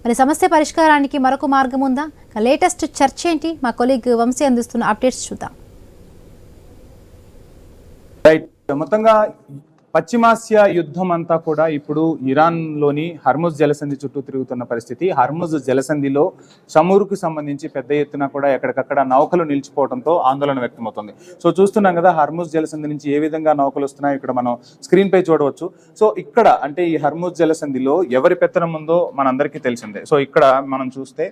మరి సమస్య పరిష్కారానికి మరొక మార్గం ఉందా? లేటెస్ట్ చర్చ ఏంటి? మా కొలీగ్ వంశీ అందిస్తున్న అప్డేట్స్ చూద్దాం. మొత్తంగా పశ్చిమాసియా యుద్ధం అంతా కూడా ఇప్పుడు ఇరాన్లోని హర్ముజ్ జలసంధి చుట్టూ తిరుగుతున్న పరిస్థితి. హర్ముజ్ జలసంధిలో చమురుకు సంబంధించి పెద్ద ఎత్తున కూడా ఎక్కడికక్కడ నౌకలు నిలిచిపోవడంతో ఆందోళన వ్యక్తమవుతుంది. సో చూస్తున్నాం కదా, హర్ముజ్ జలసంధి నుంచి ఏ విధంగా నౌకలు వస్తున్నాయో ఇక్కడ మనం స్క్రీన్ పై చూడవచ్చు. సో ఇక్కడ అంటే ఈ హర్ముజ్ జలసంధిలో ఎవరి పెత్తనం ఉందో మనందరికీ తెలిసిందే. సో ఇక్కడ మనం చూస్తే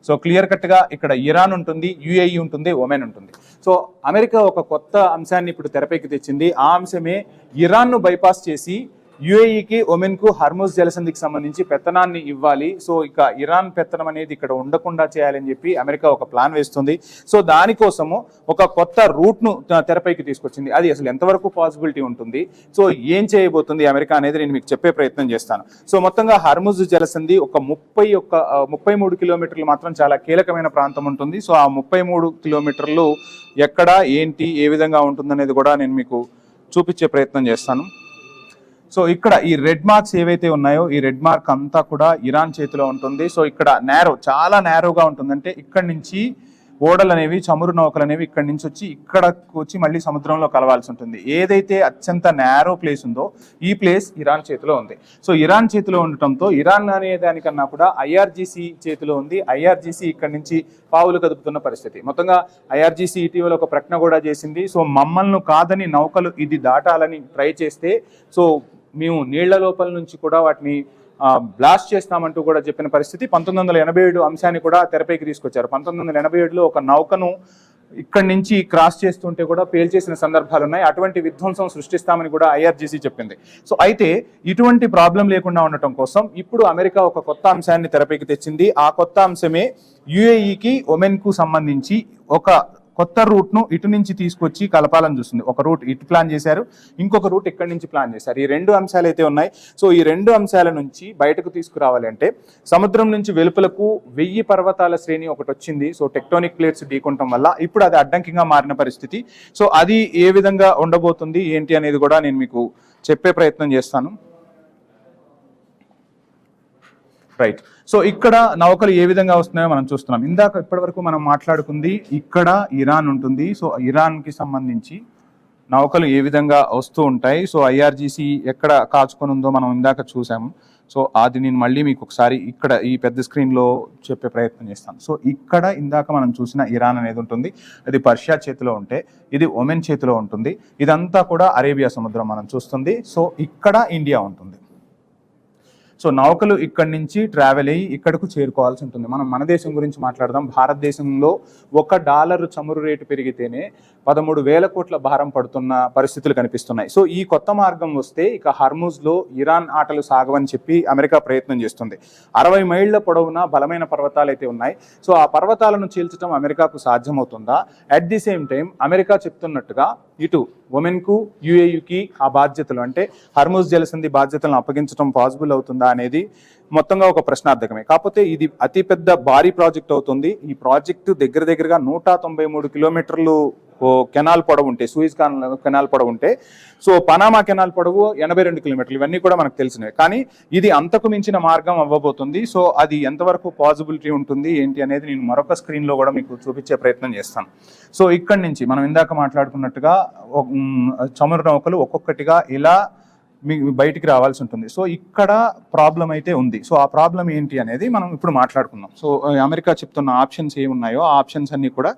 సో క్లియర్ కట్గా ఇక్కడ ఇరాన్ ఉంటుంది, యుఏఈ ఉంటుంది, ఒమెన్ ఉంటుంది. సో అమెరికా ఒక కొత్త అంశాన్ని ఇప్పుడు తెరపైకి తెచ్చింది. ఆ అంశమే ఇరాన్ను బైపాస్ చేసి యుఏఈకి, ఒమెన్కు హర్ముజ్ జలసంధికి సంబంధించి పెత్తనాన్ని ఇవ్వాలి. సో ఇక ఇరాన్ పెత్తనం అనేది ఇక్కడ ఉండకుండా చేయాలని చెప్పి అమెరికా ఒక ప్లాన్ వేస్తుంది. సో దానికోసము ఒక కొత్త రూట్ను తెరపైకి తీసుకొచ్చింది. అది అసలు ఎంతవరకు పాసిబిలిటీ ఉంటుంది, సో ఏం చేయబోతుంది అమెరికా అనేది నేను మీకు చెప్పే ప్రయత్నం చేస్తాను. సో మొత్తంగా హర్ముజ్ జలసంధి ఒక 33 కిలోమీటర్లు మాత్రం చాలా కీలకమైన ప్రాంతం ఉంటుంది. సో ఆ 33 కిలోమీటర్లు ఎక్కడ, ఏంటి, ఏ విధంగా ఉంటుందనేది కూడా నేను మీకు చూపించే ప్రయత్నం చేస్తాను. సో ఇక్కడ ఈ రెడ్ మార్క్స్ ఏవైతే ఉన్నాయో ఈ రెడ్ మార్క్ అంతా కూడా ఇరాన్ చేతిలో ఉంటుంది. సో ఇక్కడ చాలా నేరోగా ఉంటుంది. అంటే ఇక్కడ నుంచి ఓడలు అనేవి, చమురు నౌకలు అనేవి ఇక్కడి నుంచి వచ్చి ఇక్కడకు వచ్చి మళ్ళీ సముద్రంలో కలవాల్సి ఉంటుంది. ఏదైతే అత్యంత నేరో ప్లేస్ ఉందో ఈ ప్లేస్ ఇరాన్ చేతిలో ఉంది. సో ఇరాన్ చేతిలో ఉండటంతో ఇరాన్ అనే దానికన్నా కూడా ఐఆర్జీసీ చేతిలో ఉంది. ఐఆర్జీసీ ఇక్కడి నుంచి పావులు కదుపుతున్న పరిస్థితి. మొత్తంగా ఐఆర్జీసీ ఇటీవల ఒక ప్రకటన కూడా చేసింది. సో మమ్మల్ని కాదని నౌకలు ఇది దాటాలని ట్రై చేస్తే సో మేము నీళ్ల లోపల నుంచి కూడా వాటిని బ్లాస్ట్ చేస్తామంటూ కూడా చెప్పిన పరిస్థితి. 1987 అంశాన్ని కూడా తెరపైకి తీసుకొచ్చారు. 1987లో ఒక నౌకను ఇక్కడి నుంచి క్రాస్ చేస్తుంటే కూడా పేల్చేసిన సందర్భాలు ఉన్నాయి. అటువంటి విధ్వంసం సృష్టిస్తామని కూడా ఐఆర్జీసీ చెప్పింది. సో అయితే ఇటువంటి ప్రాబ్లం లేకుండా ఉండటం కోసం ఇప్పుడు అమెరికా ఒక కొత్త అంశాన్ని తెరపైకి తెచ్చింది. ఆ కొత్త అంశమే యుఏఈకి, ఒమెన్కు సంబంధించి ఒక కొత్త రూట్ను ఇటు నుంచి తీసుకొచ్చి కలపాలని చూస్తుంది. ఒక రూట్ ఇటు ప్లాన్ చేశారు, ఇంకొక రూట్ ఇక్కడి నుంచి ప్లాన్ చేశారు. ఈ రెండు అంశాలు అయితే ఉన్నాయి. సో ఈ రెండు అంశాల నుంచి బయటకు తీసుకురావాలి అంటే సముద్రం నుంచి వెలుపలకు 1000 పర్వతాల శ్రేణి ఒకటి వచ్చింది. సో టెక్టోనిక్ ప్లేట్స్ ఢీకొనటం వల్ల ఇప్పుడు అది అడ్డంకిగా మారిన పరిస్థితి. సో అది ఏ విధంగా ఉండబోతుంది ఏంటి అనేది కూడా నేను మీకు చెప్పే ప్రయత్నం చేస్తాను. రైట్. సో ఇక్కడ నౌకలు ఏ విధంగా వస్తున్నాయో మనం చూస్తున్నాం. ఇందాక ఇప్పటి వరకు మనం మాట్లాడుకుంది ఇక్కడ ఇరాన్ ఉంటుంది. సో ఇరాన్కి సంబంధించి నౌకలు ఏ విధంగా వస్తూ ఉంటాయి, సో ఐఆర్జీసీ ఎక్కడ కాచుకొని ఉందో మనం ఇందాక చూసాము. సో అది నేను మళ్ళీ మీకు ఒకసారి ఇక్కడ ఈ పెద్ద స్క్రీన్లో చెప్పే ప్రయత్నం చేస్తాను. సో ఇక్కడ ఇందాక మనం చూసిన ఇరాన్ అనేది ఉంటుంది. అది పర్షియా చేతిలో ఉంటే ఇది ఒమెన్ చేతిలో ఉంటుంది. ఇదంతా కూడా అరేబియా సముద్రం మనం చూస్తుంది. సో ఇక్కడ ఇండియా ఉంటుంది. సో నౌకలు ఇక్కడి నుంచి ట్రావెల్ అయ్యి ఇక్కడకు చేరుకోవాల్సి ఉంటుంది. మనం మన దేశం గురించి మాట్లాడదాం. భారతదేశంలో $1 చమురు రేటు పెరిగితేనే 13,000 కోట్ల భారం పడుతున్న పరిస్థితులు కనిపిస్తున్నాయి. సో ఈ కొత్త మార్గం వస్తే ఇక హర్ముజ్లో ఇరాన్ ఆటలు సాగవని చెప్పి అమెరికా ప్రయత్నం చేస్తుంది. 60 మైళ్ళ పొడవున బలమైన పర్వతాలు అయితే ఉన్నాయి. సో ఆ పర్వతాలను చీల్చడం అమెరికాకు సాధ్యమవుతుందా? At the same time America చెప్తున్నట్టుగా ఇటు ఒమెన్కు, యుఏఈకి ఆ బాధ్యతలు అంటే హర్ముజ్ జలసంధి బాధ్యతలను అప్పగించడం పాసిబుల్ అవుతుందా అనేది మొత్తంగా ఒక ప్రశ్నార్థకమే. కాకపోతే ఇది అతిపెద్ద భారీ ప్రాజెక్ట్ అవుతుంది. ఈ ప్రాజెక్టు దగ్గరగా 193 కిలోమీటర్లు కెనాల్ పొడవు ఉంటే, సూయిజ్ కెనాల్ పొడవు ఉంటే, సో పనామా కెనాల్ పొడవు 82 కిలోమీటర్లు. ఇవన్నీ కూడా మనకు తెలిసినవి. కానీ ఇది అంతకు మించిన మార్గం అవ్వబోతుంది. సో అది ఎంతవరకు పాసిబిలిటీ ఉంటుంది ఏంటి అనేది నేను మరొక స్క్రీన్లో కూడా మీకు చూపించే ప్రయత్నం చేస్తాను. సో ఇక్కడి నుంచి మనం ఇందాక మాట్లాడుకున్నట్టుగా చమురు నౌకలు ఒక్కొక్కటిగా ఇలా బయటికి రావాల్సి ఉంటుంది. సో ఇక్కడ ప్రాబ్లం అయితే ఉంది. సో ఆ ప్రాబ్లం ఏంటి అనేది మనం ఇప్పుడు మాట్లాడుకుందాం. సో అమెరికా చెప్తున్న ఆప్షన్స్ ఏమున్నాయో ఆ ఆప్షన్స్ అన్ని కూడా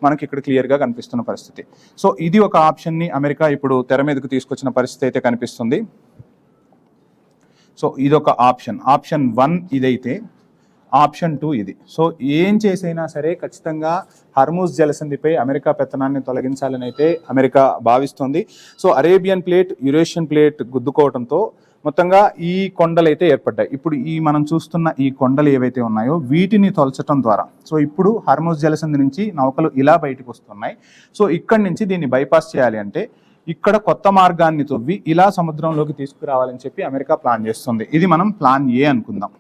మనకి ఇక్కడ క్లియర్గా కనిపిస్తున్న పరిస్థితి. సో ఇది ఒక ఆప్షన్ని అమెరికా ఇప్పుడు తెర మీదకు తీసుకొచ్చిన పరిస్థితి అయితే కనిపిస్తుంది. సో ఇదొక ఆప్షన్ 1 ఇదైతే, ఆప్షన్ 2 ఇది. సో ఏం చేసైనా సరే ఖచ్చితంగా హర్ముజ్ జలసంధిపై అమెరికా పెత్తనాన్ని తొలగించాలని అయితే అమెరికా భావిస్తుంది. So Arabian plate, Eurasian plate గుద్దుకోవడంతో మొత్తంగా ఈ కొండలు అయితే ఏర్పడ్డాయి. ఇప్పుడు మనం చూస్తున్న ఈ కొండలు ఏవైతే ఉన్నాయో వీటిని తొలచడం ద్వారా సో ఇప్పుడు హర్ముజ్ జలసంధి నుంచి నౌకలు ఇలా బయటకు వస్తున్నాయి. సో ఇక్కడి నుంచి దీన్ని బైపాస్ చేయాలి అంటే ఇక్కడ కొత్త మార్గాన్ని తవ్వి ఇలా సముద్రంలోకి తీసుకురావాలని చెప్పి అమెరికా ప్లాన్ చేస్తుంది. ఇది మనం ప్లాన్ ఏ అనుకుందాం.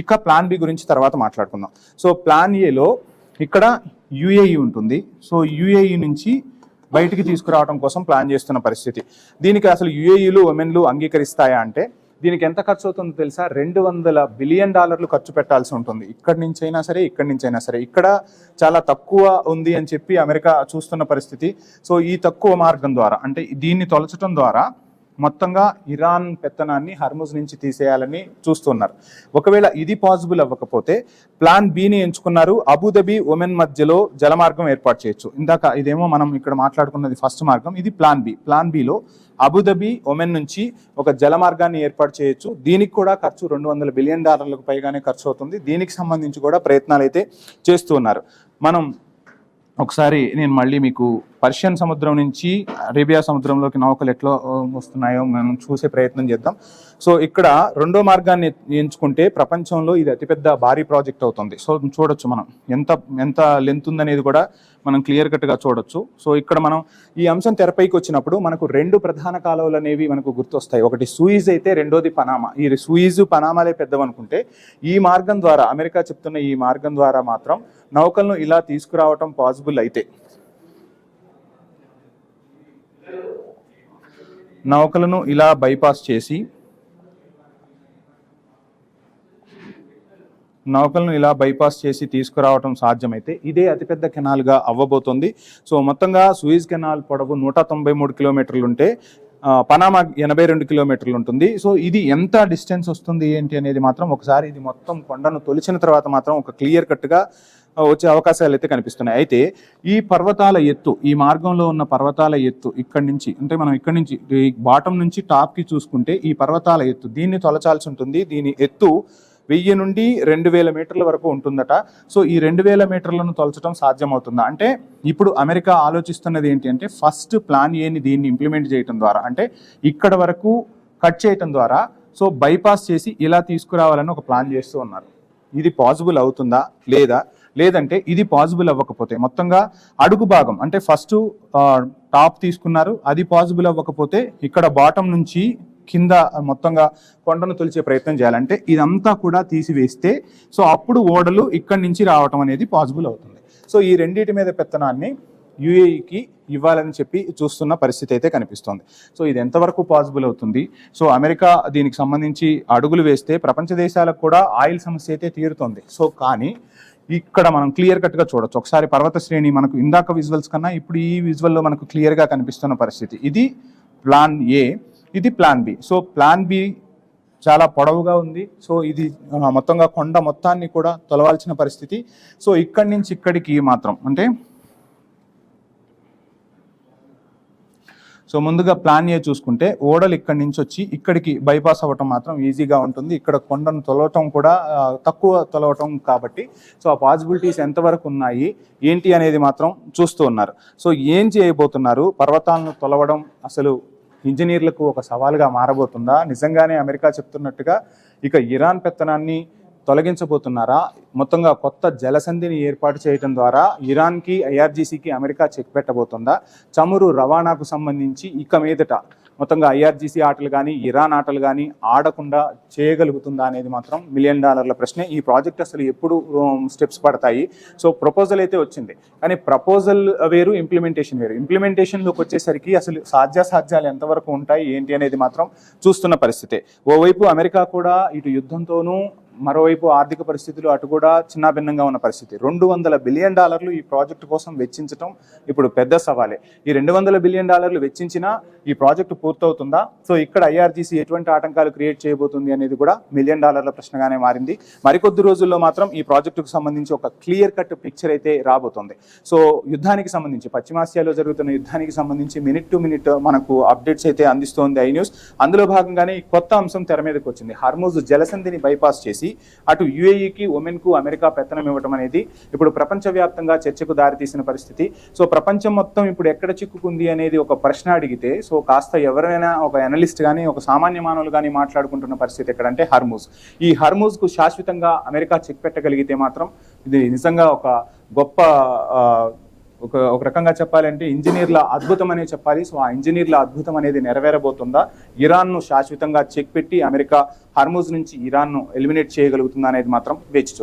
ఇక ప్లాన్ బి గురించి తర్వాత మాట్లాడుకుందాం. సో ప్లాన్ ఏలో ఇక్కడ యుఏఈ ఉంటుంది. సో యుఏఈ నుంచి బయటికి తీసుకురావడం కోసం ప్లాన్ చేస్తున్న పరిస్థితి. దీనికి అసలు యుఏఈలు, ఒమెన్లు అంగీకరిస్తాయా అంటే దీనికి ఎంత ఖర్చు అవుతుందో తెలుసా? $200 బిలియన్ ఖర్చు పెట్టాల్సి ఉంటుంది. ఇక్కడి నుంచి అయినా సరే. ఇక్కడ చాలా తక్కువ ఉంది అని చెప్పి అమెరికా చూస్తున్న పరిస్థితి. సో ఈ తక్కువ మార్గం ద్వారా, అంటే దీన్ని తొలచడం ద్వారా మొత్తంగా ఇరాన్ పెత్తనాన్ని హర్ముజ్ నుంచి తీసేయాలని చూస్తున్నారు. ఒకవేళ ఇది పాసిబుల్ అవ్వకపోతే ప్లాన్ బిని ఎంచుకున్నారు. అబుదాబి, ఒమెన్ మధ్యలో జలమార్గం ఏర్పాటు చేయొచ్చు. ఇందాక ఇదేమో మనం ఇక్కడ మాట్లాడుకున్నది ఫస్ట్ మార్గం, ఇది ప్లాన్ బి. ప్లాన్ బిలో అబుదాబి, ఒమెన్ నుంచి ఒక జలమార్గాన్ని ఏర్పాటు చేయొచ్చు. దీనికి కూడా ఖర్చు $200 బిలియన్ పైగానే ఖర్చు అవుతుంది. దీనికి సంబంధించి కూడా ప్రయత్నాలు అయితే చేస్తూ ఉన్నారు. మనం ఒకసారి నేను మళ్ళీ మీకు పర్షియన్ సముద్రం నుంచి అరేబియా సముద్రంలోకి నౌకలు ఎట్లా వస్తున్నాయో మనం చూసే ప్రయత్నం చేద్దాం. సో ఇక్కడ రెండో మార్గాన్ని ఎంచుకుంటే ప్రపంచంలో ఇది అతిపెద్ద భారీ ప్రాజెక్ట్ అవుతుంది. సో చూడొచ్చు మనం ఎంత లెంత్ ఉందనేది కూడా మనం క్లియర్ కట్గా చూడొచ్చు. సో ఇక్కడ మనం ఈ అంశం తెరపైకి వచ్చినప్పుడు మనకు 2 ప్రధాన కాలువలు అనేవి మనకు గుర్తొస్తాయి. ఒకటి సూయిజ్ అయితే రెండోది పనామా. ఈ సూయిజ్, పనామాలే పెద్దవనుకుంటే ఈ మార్గం ద్వారా, అమెరికా చెప్తున్న ఈ మార్గం ద్వారా మాత్రం నౌకలను ఇలా తీసుకురావటం పాసిబుల్ అయితే, నౌకలను ఇలా బైపాస్ చేసి తీసుకురావటం సాధ్యమైతే ఇదే అతిపెద్ద కెనాల్గా అవ్వబోతుంది. సో మొత్తంగా సూయిజ్ కెనాల్ పొడవు 193 కిలోమీటర్లు ఉంటే పనామా 82 కిలోమీటర్లు ఉంటుంది. సో ఇది ఎంత డిస్టెన్స్ వస్తుంది ఏంటి అనేది మాత్రం ఒకసారి ఇది మొత్తం కొండను తొలిచిన తర్వాత మాత్రం ఒక క్లియర్ కట్గా వచ్చే అవకాశాలు అయితే కనిపిస్తున్నాయి. అయితే ఈ పర్వతాల ఎత్తు, ఈ మార్గంలో ఉన్న పర్వతాల ఎత్తు ఇక్కడి నుంచి, అంటే మనం ఇక్కడి నుంచి బాటం నుంచి టాప్కి చూసుకుంటే ఈ పర్వతాల ఎత్తు, దీన్ని తొలచాల్సి ఉంటుంది. దీని ఎత్తు 1000 నుండి 2000 మీటర్ల వరకు ఉంటుందట. సో ఈ 2000 మీటర్లను తొలచడం సాధ్యమవుతుందా అంటే, ఇప్పుడు అమెరికా ఆలోచిస్తున్నది ఏంటి అంటే, ఫస్ట్ ప్లాన్ ఏని దీన్ని ఇంప్లిమెంట్ చేయడం ద్వారా, అంటే ఇక్కడ వరకు కట్ చేయటం ద్వారా సో బైపాస్ చేసి ఇలా తీసుకురావాలని ఒక ప్లాన్ చేస్తూ ఉన్నారు. ఇది పాసిబుల్ అవుతుందా లేదంటే ఇది పాసిబుల్ అవ్వకపోతే మొత్తంగా అడుగు భాగం, అంటే ఫస్ట్ టాప్ తీసుకున్నారు, అది పాసిబుల్ అవ్వకపోతే ఇక్కడ బాటం నుంచి కింద మొత్తంగా కొండను తొలిచే ప్రయత్నం చేయాలంటే ఇదంతా కూడా తీసివేస్తే సో అప్పుడు ఓడలు ఇక్కడి నుంచి రావటం అనేది పాసిబుల్ అవుతుంది. సో ఈ రెండింటి మీద పెత్తనాన్ని యుఏఈకి ఇవ్వాలని చెప్పి చూస్తున్న పరిస్థితి అయితే కనిపిస్తోంది. సో ఇది ఎంతవరకు పాసిబుల్ అవుతుంది? సో అమెరికా దీనికి సంబంధించి అడుగులు వేస్తే ప్రపంచ దేశాలకు కూడా ఆయిల్ సమస్య అయితే తీరుతోంది. సో కానీ ఇక్కడ మనం క్లియర్ కట్గా చూడొచ్చు. ఒకసారి పర్వత శ్రేణి మనకు ఇందాక విజువల్స్ కన్నా ఇప్పుడు ఈ విజువల్లో మనకు క్లియర్గా కనిపిస్తున్న పరిస్థితి. ఇది ప్లాన్ ఏ, ఇది plan B. So plan B చాలా పొడవుగా ఉంది. సో ఇది మొత్తంగా కొండ మొత్తాన్ని కూడా తొలవాల్సిన పరిస్థితి. సో ఇక్కడి నుంచి ఇక్కడికి మాత్రం, అంటే సో ముందుగా ప్లాన్ ఏ చూసుకుంటే ఓడలు ఇక్కడి నుంచి వచ్చి ఇక్కడికి బైపాస్ అవ్వటం మాత్రం ఈజీగా ఉంటుంది. ఇక్కడ కొండను తొలవటం కూడా తక్కువ తొలవటం కాబట్టి సో ఆ పాసిబిలిటీస్ ఎంతవరకు ఉన్నాయి ఏంటి అనేది మాత్రం చూస్తూ ఉన్నారు. సో ఏం చేయబోతున్నారు? పర్వతాలను తొలవడం అసలు ఇంజనీర్లకు ఒక సవాల్గా మారబోతుందా? నిజంగానే అమెరికా చెప్తున్నట్టుగా ఇక ఇరాన్ పెత్తనాన్ని తొలగించబోతున్నారా? మొత్తంగా కొత్త జలసంధిని ఏర్పాటు చేయడం ద్వారా ఇరాన్కి, ఐఆర్జీసీకి అమెరికా చెక్ పెట్టబోతుందా? చమురు రవాణాకు సంబంధించి ఇక మీదట మొత్తంగా ఐఆర్జీసీ ఆటలు కానీ ఇరాన్ ఆటలు కానీ ఆడకుండా చేయగలుగుతుందా అనేది మాత్రం $1 మిలియన్ ప్రశ్నే. ఈ ప్రాజెక్ట్ అసలు ఎప్పుడు స్టెప్స్ పడతాయి? సో ప్రపోజల్ అయితే వచ్చింది, కానీ ప్రపోజల్ వేరు, ఇంప్లిమెంటేషన్ వేరు. ఇంప్లిమెంటేషన్లోకి వచ్చేసరికి అసలు సాధ్యాసాధ్యాలు ఎంతవరకు ఉంటాయి ఏంటి అనేది మాత్రం చూస్తున్న పరిస్థితే. ఓవైపు అమెరికా కూడా ఇటు యుద్ధంతోనూ, మరోవైపు ఆర్థిక పరిస్థితులు అటు కూడా చిన్నాభిన్నంగా ఉన్న పరిస్థితి. $200 బిలియన్ ఈ ప్రాజెక్టు కోసం వెచ్చించడం ఇప్పుడు పెద్ద సవాలే. ఈ $200 బిలియన్ వెచ్చించినా ఈ ప్రాజెక్టు పూర్తవుతుందా? సో ఇక్కడ ఐఆర్జీసీ ఎటువంటి ఆటంకాలు క్రియేట్ చేయబోతుంది అనేది కూడా $1 మిలియన్ ప్రశ్నగానే మారింది. మరికొద్ది రోజుల్లో మాత్రం ఈ ప్రాజెక్టుకు సంబంధించి ఒక క్లియర్ కట్ పిక్చర్ అయితే రాబోతుంది. సో యుద్ధానికి సంబంధించి, పశ్చిమాసియాలో జరుగుతున్న యుద్ధానికి సంబంధించి మినిట్ టు మినిట్ మనకు అప్డేట్స్ అయితే అందిస్తోంది ఐ న్యూస్. అందులో భాగంగానే ఈ కొత్త అంశం తెర మీదకి వచ్చింది. హర్ముజ్ జలసంధిని బైపాస్ చేసి అటు యుఏఈకి, ఒమెన్కు అమెరికా పెత్తనం ఇవ్వటం అనేది ఇప్పుడు ప్రపంచవ్యాప్తంగా చర్చకు దారితీసిన పరిస్థితి. సో ప్రపంచం మొత్తం ఇప్పుడు ఎక్కడ చిక్కుకుంది అనేది ఒక ప్రశ్న అడిగితే సో కాస్త ఎవరైనా ఒక అనలిస్ట్ కానీ, ఒక సామాన్య మానవులు కానీ మాట్లాడుకుంటున్న పరిస్థితి ఎక్కడంటే హర్ముజ్. ఈ హర్ముజ్కు శాశ్వతంగా అమెరికా చెక్ పెట్టగలిగితే మాత్రం ఇది నిజంగా ఒక గొప్ప ఒక రకంగా చెప్పాలంటే ఇంజనీర్ల అద్భుతం అనే చెప్పాలి. సో ఆ ఇంజనీర్ల అద్భుతం అనేది నెరవేరబోతుందా? ఇరాన్ను శాశ్వతంగా చెక్ పెట్టి అమెరికా హర్ముజ్ నుంచి ఇరాన్ను ఎలిమినేట్ చేయగలుగుతుందా అనేది మాత్రం వేచి చూద్దాం.